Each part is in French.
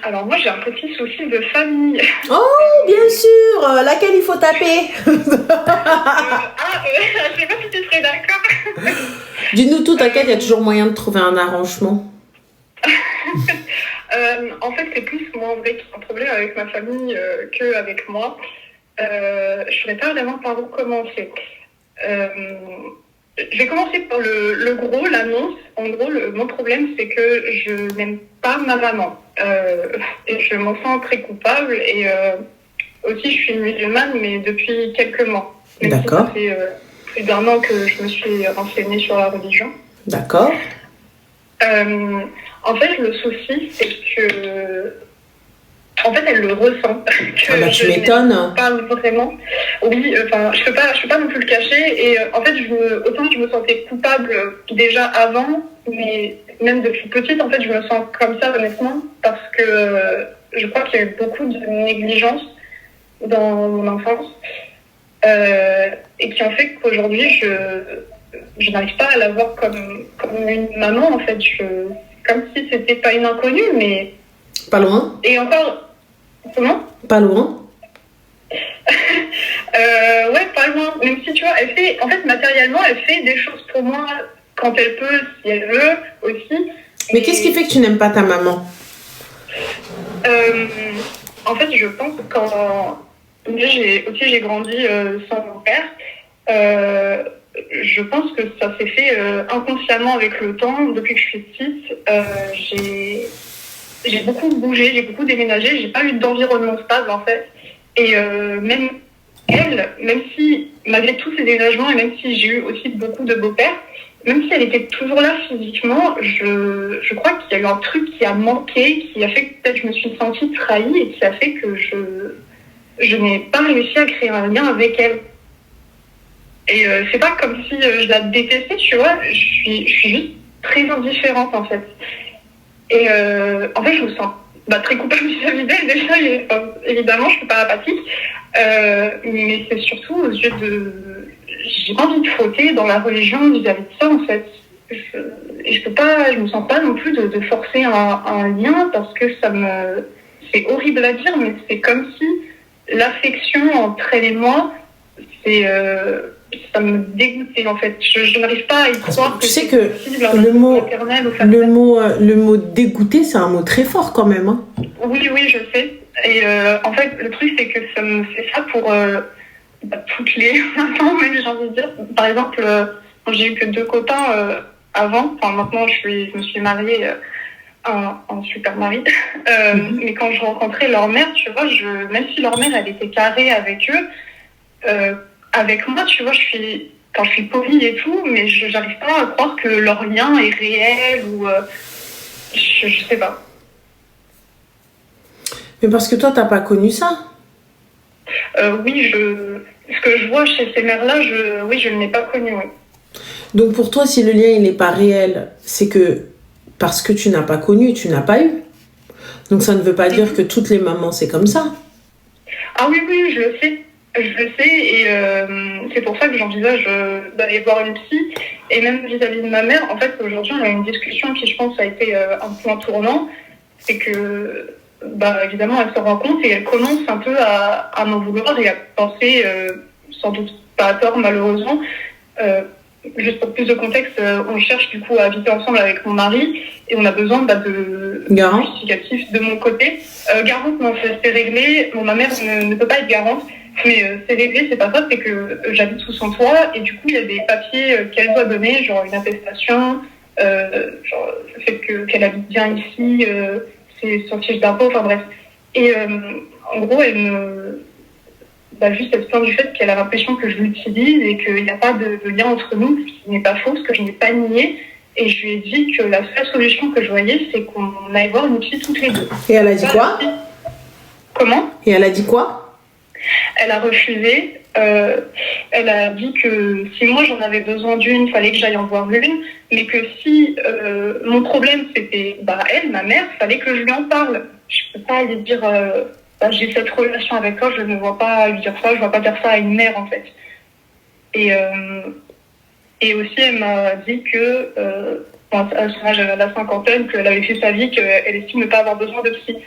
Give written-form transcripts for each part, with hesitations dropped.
Alors moi j'ai un petit souci de famille. Oh, bien sûr, laquelle il faut taper. Je sais pas si tu serais d'accord. Dis-nous tout, t'inquiète, il y a toujours moyen de trouver un arrangement. En fait c'est plus moi en vrai qui ai un problème avec ma famille qu'avec moi. Je ne sais pas vraiment par où commencer. Je vais commencer par le gros, l'annonce. En gros, mon problème, c'est que je n'aime pas ma maman. Et je m'en sens très coupable. Et aussi, je suis musulmane, mais depuis quelques mois. Même si ça fait plus d'un an que je me suis renseignée sur la religion. D'accord. En fait, le souci, c'est que... En fait, elle le ressent. Tu m'étonnes. Pas vraiment. Oui, je peux pas non plus le cacher. Et en fait, autant je me sentais coupable déjà avant, mais même depuis petite, en fait, je me sens comme ça, honnêtement, parce que je crois qu'il y a eu beaucoup de négligence dans mon enfance, et qui en fait qu'aujourd'hui, je n'arrive pas à la voir comme une maman, en fait. Comme si c'était pas une inconnue, mais... Pas loin. Et encore... Comment ? Pas loin. Ouais, pas loin. Même si, tu vois, en fait, matériellement, elle fait des choses pour moi quand elle peut, si elle veut, aussi. Mais qu'est-ce qui fait que tu n'aimes pas ta maman ? En fait, je pense que quand... J'ai grandi sans mon père. Je pense que ça s'est fait inconsciemment avec le temps. Depuis que je suis petite, j'ai beaucoup bougé, j'ai beaucoup déménagé, j'ai pas eu d'environnement stable en fait. Et même elle, même si, malgré tous ces déménagements et même si j'ai eu aussi beaucoup de beaux-pères, même si elle était toujours là physiquement, je crois qu'il y a eu un truc qui a manqué, qui a fait que peut-être je me suis sentie trahie et qui a fait que je n'ai pas réussi à créer un lien avec elle. Et c'est pas comme si je la détestais, tu vois, je suis juste très indifférente en fait. Et en fait, je me sens très coupable vis-à-vis d'elle. Déjà, évidemment, je suis pas apathique, mais c'est surtout aux yeux de... J'ai pas envie de fauter dans la religion vis-à-vis de ça, en fait. Et je me sens pas non plus de forcer un lien parce que c'est horrible à dire, mais c'est comme si l'affection entre elle et moi, ça me dégoûtait en fait. Je n'arrive pas à y croire. Tu sais que le mot dégoûter, c'est un mot très fort quand même. Hein. Oui, je sais. Et en fait, le truc, c'est que ça me fait ça pour toutes les mamans, même j'ai envie de dire. Par exemple, j'ai eu que 2 copains avant. Enfin, maintenant, je me suis mariée un super mari. Mais quand je rencontrais leur mère, tu vois, même si leur mère, elle était carrée avec eux, avec moi, tu vois, je suis polie et tout, mais j'arrive pas à croire que leur lien est réel ou... je sais pas. Mais parce que toi, t'as pas connu ça. Oui, ce que je vois chez ces mères-là, je ne l'ai pas connu, oui. Donc pour toi, si le lien, il n'est pas réel, c'est que parce que tu n'as pas connu, tu n'as pas eu. Donc ça ne veut pas dire que toutes les mamans, c'est comme ça. Ah oui, je le sais. Je le sais et c'est pour ça que j'envisage d'aller voir une psy. Et même vis-à-vis de ma mère, en fait, aujourd'hui, on a une discussion qui, je pense, a été un point tournant. C'est que, évidemment, elle se rend compte et elle commence un peu à m'en vouloir et à penser, sans doute pas à tort, malheureusement. Juste pour plus de contexte, on cherche du coup à habiter ensemble avec mon mari et on a besoin de justificatifs de mon côté. Garante, non, c'est réglé. Ma mère ne peut pas être garante. Mais c'est réglé, c'est pas ça, c'est que j'habite sous son toit et du coup il y a des papiers qu'elle doit donner, genre une attestation, genre le fait qu'elle habite bien ici, c'est son fiche d'impôt, enfin bref. Et en gros, juste elle se plaint du fait qu'elle a l'impression que je l'utilise et qu'il n'y a pas de lien entre nous, ce qui n'est pas faux, ce que je n'ai pas nié. Et je lui ai dit que la seule solution que je voyais, c'est qu'on aille voir une psy toutes les 2. Et elle a dit quoi ? Comment ? Et elle a dit quoi ? Elle a refusé. Elle a dit que si moi j'en avais besoin d'une, il fallait que j'aille en voir une, mais que si mon problème c'était elle, ma mère, il fallait que je lui en parle. Je peux pas lui dire j'ai cette relation avec toi, je ne vois pas lui dire ça, je ne vois pas dire ça à une mère en fait. Et aussi elle m'a dit que à son âge, à la cinquantaine, qu'elle avait fait sa vie, qu'elle estime ne pas avoir besoin de psy.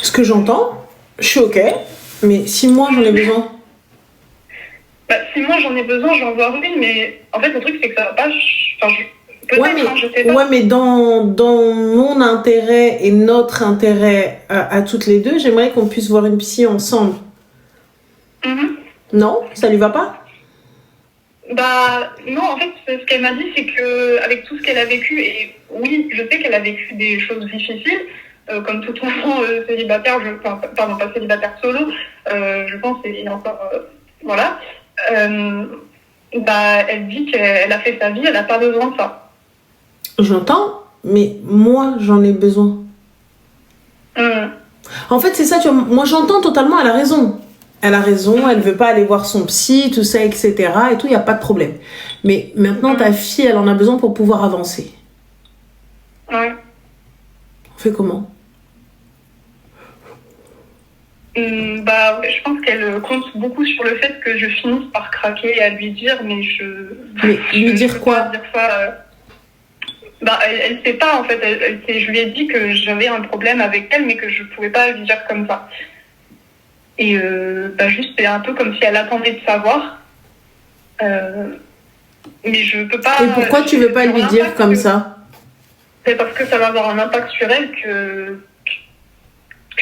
Ce que j'entends, je suis ok, mais si moi j'en ai besoin. Si moi j'en ai besoin, j'en vois une, mais en fait le truc c'est que ça va pas. Peut-être, je sais pas. Ouais, mais dans mon intérêt et notre intérêt à toutes les deux, j'aimerais qu'on puisse voir une psy ensemble. Non, ça lui va pas? Non, en fait, ce qu'elle m'a dit, c'est que avec tout ce qu'elle a vécu, et oui, je sais qu'elle a vécu des choses difficiles, comme toute maman célibataire, pardon, pas célibataire solo, je pense, et encore, voilà. Elle dit qu'elle a fait sa vie, elle n'a pas besoin de ça. J'entends, mais moi, j'en ai besoin. En fait, c'est ça, tu vois, moi, j'entends totalement, elle a raison. Elle a raison, elle veut pas aller voir son psy, tout ça, etc. Et tout, il n'y a pas de problème. Mais maintenant, ta fille, elle en a besoin pour pouvoir avancer. Ouais. On fait comment? Je pense qu'elle compte beaucoup sur le fait que je finisse par craquer et à lui dire, mais lui dire quoi? Dire ça, elle sait pas, en fait. Je lui ai dit que j'avais un problème avec elle, mais que je pouvais pas lui dire comme ça. Et juste, c'est un peu comme si elle attendait de savoir. Mais je peux pas... Et pourquoi tu veux pas lui dire comme ça? C'est parce que ça va avoir un impact sur elle que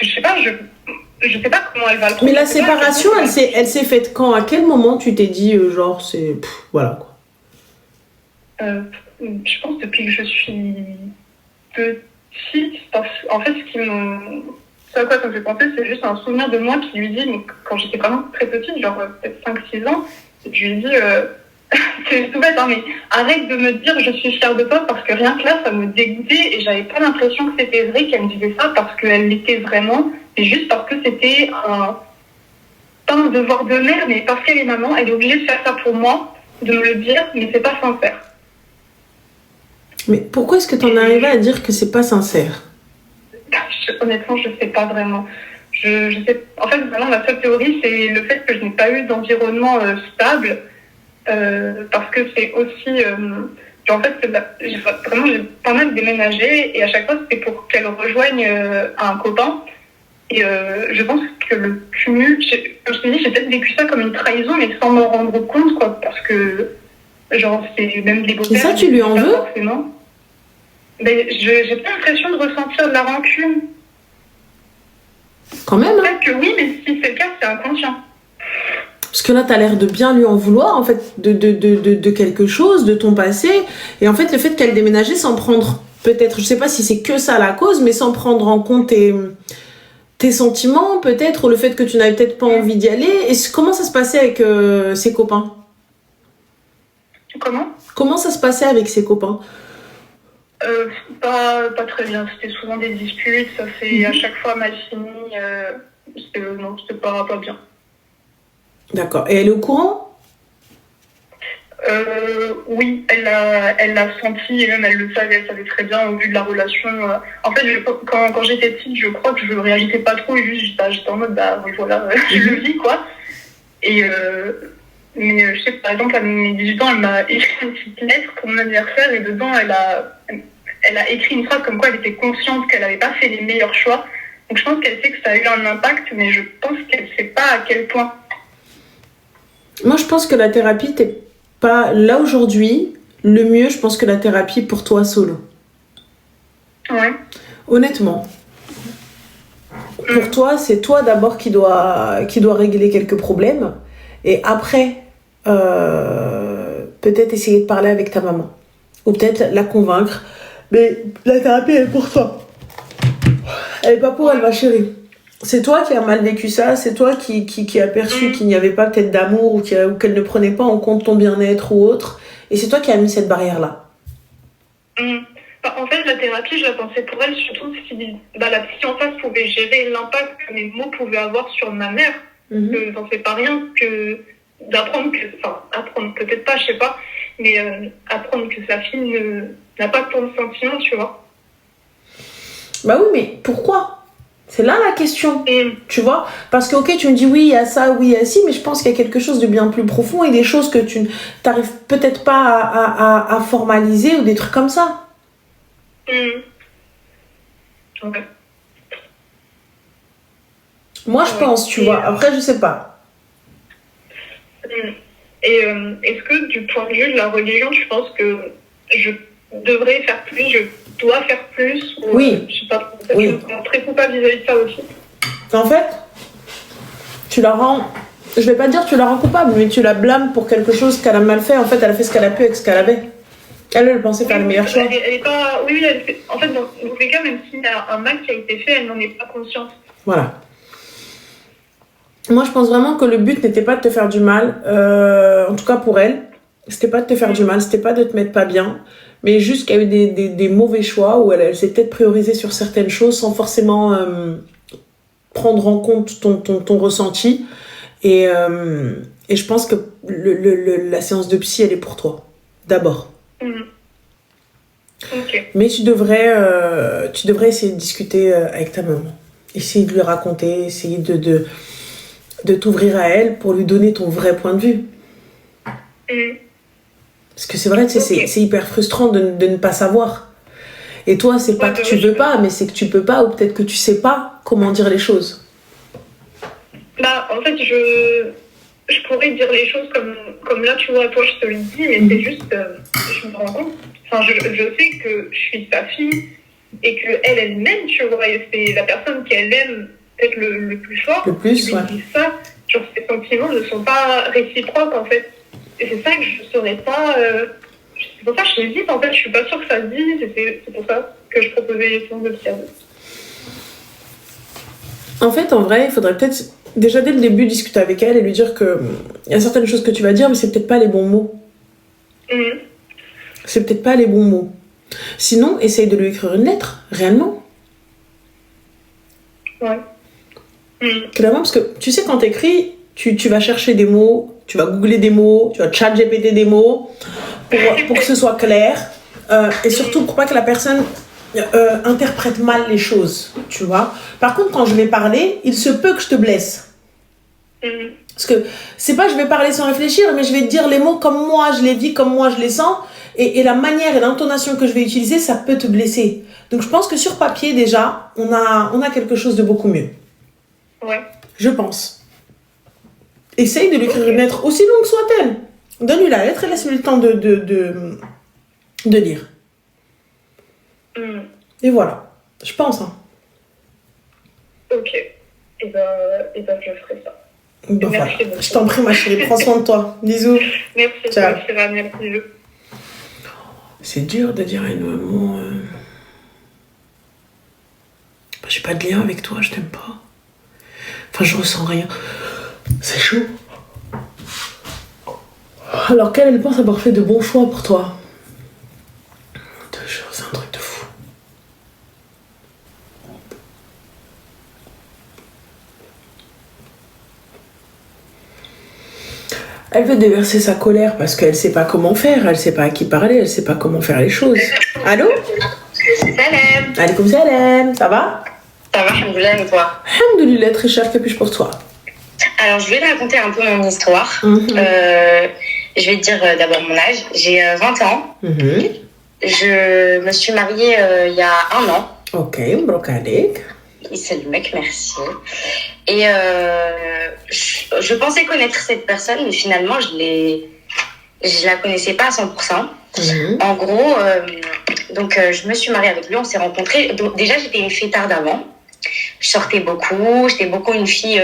je sais pas, je sais pas comment elle va le prendre. Mais la séparation, elle s'est faite quand? À quel moment tu t'es dit, genre, c'est... voilà, quoi. Je pense depuis que je suis petite. En fait, ce à quoi ça me fait penser, c'est juste un souvenir de moi qui lui dit, donc, quand j'étais vraiment très petite, genre peut-être 5-6 ans, je lui ai dit, c'est tout bête, hein, mais arrête de me dire je suis fière de toi, parce que rien que là, ça me dégoûtait et j'avais pas l'impression que c'était vrai qu'elle me disait ça parce qu'elle l'était vraiment, et juste parce que c'était pas un devoir de mère, mais parce qu'elle est maman, elle est obligée de faire ça pour moi, de me le dire, mais c'est pas sincère. Mais pourquoi est-ce que t'en arrives à dire que c'est pas sincère? Honnêtement, je sais pas vraiment. Je sais. En fait, vraiment, la seule théorie, c'est le fait que je n'ai pas eu d'environnement stable, parce que c'est aussi. En fait, j'ai pas mal déménagé et à chaque fois, c'était pour qu'elle rejoigne un copain. Et je pense que le cumul, comme je te dis, j'ai peut-être vécu ça comme une trahison, mais sans m'en rendre compte, quoi, parce que genre c'est même des beaux-pères. Et ça, tu lui en veux? Forcément. Mais j'ai pas l'impression de ressentir de la rancune. Quand même, hein. Peut-être que oui, mais si c'est le cas, c'est inconscient. Parce que là, t'as l'air de bien lui en vouloir, en fait, de quelque chose, de ton passé. Et en fait, le fait qu'elle déménageait sans prendre, peut-être, je sais pas si c'est que ça la cause, mais sans prendre en compte tes sentiments, peut-être, ou le fait que tu n'avais peut-être pas envie d'y aller. Et comment ça se passait avec ses copains? Comment ça se passait avec ses copains? Pas très bien. C'était souvent des disputes. Ça s'est à chaque fois mal fini. C'était pas bien. D'accord. Et elle est au courant? Oui, elle l'a senti et même elle le savait. Elle savait très bien au vu de la relation. En fait, quand j'étais petite, je crois que je réalisais pas trop. Et juste, j'étais en mode, oui, voilà, je le vis, quoi. Et... mais je sais que par exemple à mes 18 ans, elle m'a écrit une petite lettre pour mon anniversaire et dedans elle a écrit une phrase comme quoi elle était consciente qu'elle n'avait pas fait les meilleurs choix. Donc je pense qu'elle sait que ça a eu un impact, mais je pense qu'elle ne sait pas à quel point. Moi je pense que la thérapie, t'es pas là aujourd'hui. Le mieux, je pense que la thérapie pour toi solo. Ouais. Honnêtement. Pour toi, c'est toi d'abord qui doit régler quelques problèmes. Et après, peut-être essayer de parler avec ta maman. Ou peut-être la convaincre. Mais la thérapie, elle est pour toi. Elle n'est pas pour elle, ma chérie. C'est toi qui as mal vécu ça. C'est toi qui as perçu qu'il n'y avait pas peut-être d'amour ou qu'elle ne prenait pas en compte ton bien-être ou autre. Et c'est toi qui as mis cette barrière-là. En fait, la thérapie, je la pensais pour elle, surtout si la psy en face pouvait gérer l'impact que mes mots pouvaient avoir sur ma mère. J'en sais pas rien que d'apprendre apprendre peut-être pas, je sais pas, mais apprendre que sa fille n'a pas tant de sentiments, tu vois. Bah oui, mais pourquoi? C'est là la question, tu vois. Parce que ok, tu me dis oui, il y a ça, oui, il y a ci, mais je pense qu'il y a quelque chose de bien plus profond et des choses que tu n'arrives peut-être pas à formaliser ou des trucs comme ça. Ouais. Moi, je pense, tu vois. Après, je sais pas. Et est-ce que du point de vue de la religion, tu penses que je devrais faire plus, je dois faire plus ou, Oui. Je sais pas, Oui. je me sens très coupable vis-à-vis de ça aussi. En fait, tu la rends... Je vais pas dire tu la rends coupable, mais tu la blâmes pour quelque chose qu'elle a mal fait. En fait, elle a fait ce qu'elle a pu avec ce qu'elle avait. Elle pensait faire le meilleur choix. Elle est pas... Oui, elle fait... En fait, dans tous les cas, même s'il y a un mal qui a été fait, elle n'en est pas consciente. Voilà. Moi, je pense vraiment que le but n'était pas de te faire du mal. En tout cas, pour elle. C'était pas de te faire du mal. C'était pas de te mettre pas bien. Mais juste qu'il y a eu des mauvais choix où elle s'est peut-être priorisée sur certaines choses sans forcément prendre en compte ton ressenti. Et je pense que la séance de psy, elle est pour toi. D'abord. Okay. Mais tu devrais essayer de discuter avec ta maman. Essayer de lui raconter, essayer de t'ouvrir à elle pour lui donner ton vrai point de vue. Parce que c'est vrai, tu sais, c'est hyper frustrant de ne pas savoir. Et toi, c'est pas que tu veux pas, mais c'est que tu peux pas, ou peut-être que tu sais pas comment dire les choses. Bah, en fait, je pourrais dire les choses comme là, tu vois, toi, je te le dis, mais c'est juste, je me rends compte. Enfin, je sais que je suis sa fille et qu'elle m'aime, tu vois, et c'est la personne qu'elle aime peut-être le plus fort. Le plus, ouais. Ça, genre, ces sentiments ne sont pas réciproques, en fait. Et c'est ça que je ne saurais pas... C'est pour ça que j'hésite, en fait, je suis pas sûre que ça se dise, et c'est pour ça que je proposais les séances de psy. En fait, en vrai, il faudrait peut-être, déjà dès le début, discuter avec elle et lui dire que il y a certaines choses que tu vas dire, mais c'est peut-être pas les bons mots. C'est peut-être pas les bons mots. Sinon, essaye de lui écrire une lettre, réellement. Ouais. Clairement, parce que tu sais, quand t'écris, tu vas chercher des mots, tu vas googler des mots, tu vas chat GPT des mots pour que ce soit clair. Et surtout pour pas que la personne interprète mal les choses, tu vois. Par contre, quand je vais parler, il se peut que je te blesse. Parce que c'est pas je vais parler sans réfléchir, mais je vais te dire les mots comme moi je les vis, comme moi je les sens. Et la manière et l'intonation que je vais utiliser, ça peut te blesser. Donc je pense que sur papier, déjà, on a quelque chose de beaucoup mieux. Ouais. Je pense. Essaye de lui écrire une lettre, aussi longue soit-elle. Donne-lui la lettre et laisse-lui le temps de lire. Et voilà. Je pense. Hein. Ok. Et ben, je ferai ça. Bon, voilà. Je t'en prie, ma chérie. Prends soin de toi. Bisous. Merci. Ciao. Merci. C'est dur de dire à une maman... j'ai pas de lien avec toi, je t'aime pas. Enfin, je ressens rien. C'est chaud. Alors qu'elle, elle pense avoir fait de bons choix pour toi. Je te jure, c'est un truc de fou. Elle veut déverser sa colère parce qu'elle sait pas comment faire, elle sait pas à qui parler, elle sait pas comment faire les choses. Allô? Salam. Alaikum salam, ça va? Ça va, alhamdoulilah, et toi? Alhamdoulilah, très cher, que puis-je pour toi? Alors, je vais te raconter un peu mon histoire. Je vais te dire d'abord mon âge. J'ai 20 ans. Je me suis mariée il y a 1 an. Ok, brocadek. C'est le mec, merci. Et je pensais connaître cette personne, mais finalement, je la connaissais pas à 100%. En gros, donc je me suis mariée avec lui, on s'est rencontrés. Donc, déjà, j'étais une fêtarde avant. Je sortais beaucoup, j'étais beaucoup une fille...